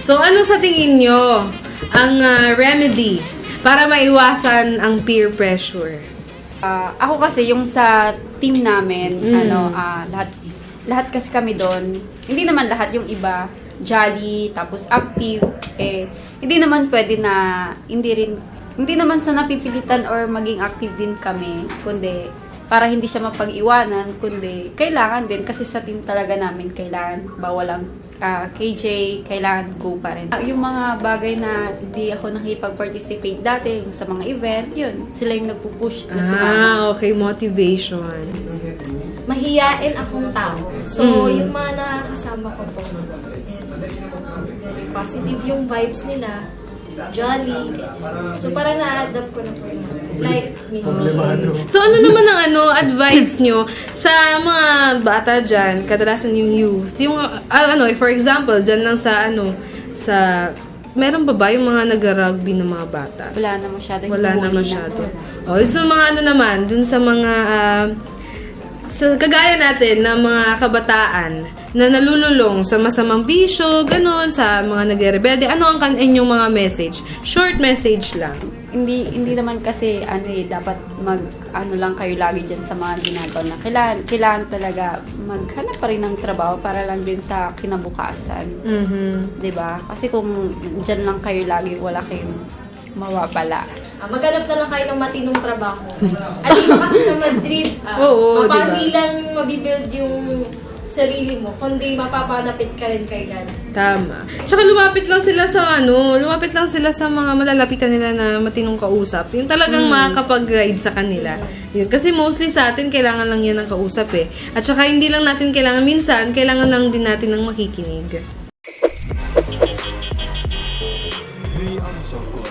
So, ano sa tingin nyo ang remedy para maiwasan ang peer pressure? Ako kasi yung sa team namin, lahat kasi kami doon, hindi naman lahat, yung iba jolly, tapos active, hindi naman pwede na hindi naman sa napipilitan or maging active din kami, kundi para hindi siya mapag-iwanan, kundi kailangan din kasi sa team talaga namin kailangan bawal lang KJ, kailangan go pa rin. Yung mga bagay na hindi ako nakipag-participate dati sa mga event, yun, sila yung nagpupush na sumama. Okay, motivation. Mahiyain akong tao. So, yung mga nakakasama ko po is very positive yung vibes nila. Jolly. So, parang na-adapt ko na po yun. Like, Miss So, ano naman ang advice nyo sa mga bata dyan, kadalasan yung youth? Yung, for example, dyan lang sa, meron ba yung mga nag-rugby ng mga bata? Wala na masyado. Wala na masyado. So, mga naman, dun sa mga, sa kagaya natin ng mga kabataan na nalululong sa masamang bisyo, ganun, sa mga nagre-rebelde, ano ang inyong mga message? Short message lang. Hindi naman kasi dapat lang kayo lagi diyan sa mga ginagawa na kailangan talaga maghanap pa rin ng trabaho para lang din sa kinabukasan. 'Di ba? Kasi kung diyan lang kayo lagi, wala kayong mawawala. Maghanap na lang kayo ng matinong trabaho. At dito kasi sa Madrid, hindi lang mabibuild yung sarili mo, kundi mapapanapit ka rin kay God. Tama. Tsaka lumapit lang sila sa mga malalapitan nila na matinong kausap. Yung talagang makakapag-guide sa kanila. Yun. Kasi mostly sa atin, kailangan lang yan ng kausap eh. At tsaka hindi lang natin kailangan lang din natin ng makikinig. The Answer Ko.